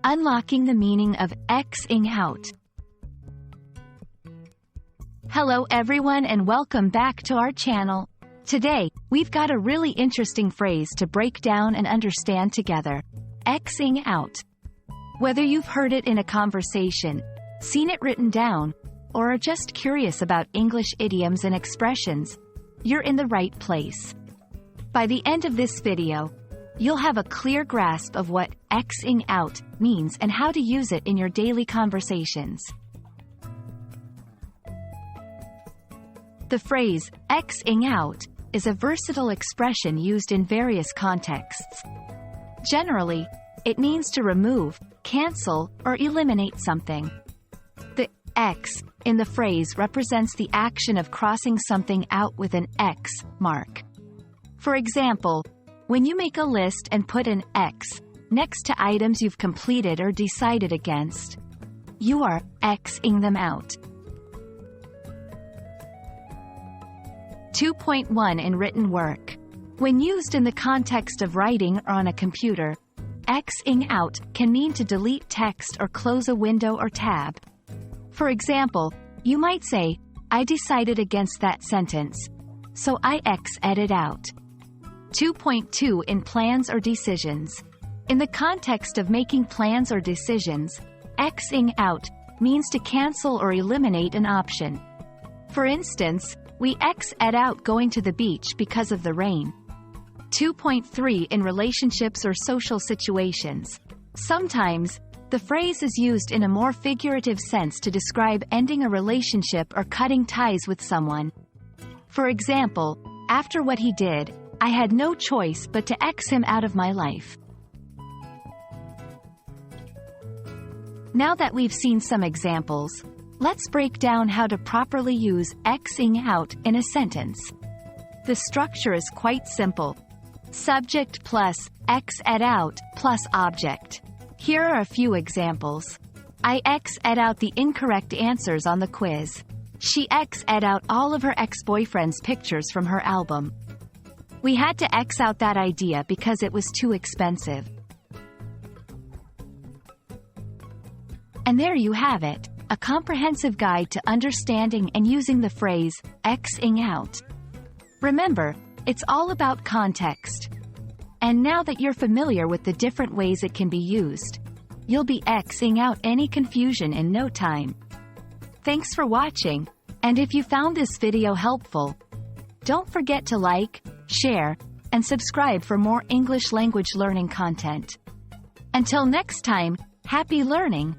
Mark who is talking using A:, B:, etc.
A: Unlocking the meaning of Xing out. Hello everyone and welcome back to our channel. Today, we've got a really interesting phrase to break down and understand together. Xing out. Whether you've heard it in a conversation, seen it written down, or are just curious about English idioms and expressions, you're in the right place. By the end of this video, you'll have a clear grasp of what Xing out means and how to use it in your daily conversations. The phrase, Xing out, is a versatile expression used in various contexts. Generally, it means to remove, cancel, or eliminate something. The X in the phrase represents the action of crossing something out with an X mark. For example, when you make a list and put an X next to items you've completed or decided against, you are Xing them out. 2.1 in written work. When used in the context of writing or on a computer, Xing out can mean to delete text or close a window or tab. For example, you might say, I decided against that sentence, so I X'd it out. 2.2 in plans or decisions. In the context of making plans or decisions, Xing out means to cancel or eliminate an option. For instance, we X'd out going to the beach because of the rain. 2.3 in relationships or social situations. Sometimes, the phrase is used in a more figurative sense to describe ending a relationship or cutting ties with someone. For example, after what he did, I had no choice but to X him out of my life. Now that we've seen some examples, let's break down how to properly use Xing out in a sentence. The structure is quite simple. Subject plus X'd out plus object. Here are a few examples. I X'd out the incorrect answers on the quiz. She X'd out all of her ex-boyfriend's pictures from her album. We had to X out that idea because it was too expensive. And there you have it, a comprehensive guide to understanding and using the phrase, Xing out. Remember, it's all about context. And now that you're familiar with the different ways it can be used, you'll be Xing out any confusion in no time. Thanks for watching, and if you found this video helpful, don't forget to like, share, and subscribe for more English language learning content. Until next time, happy learning!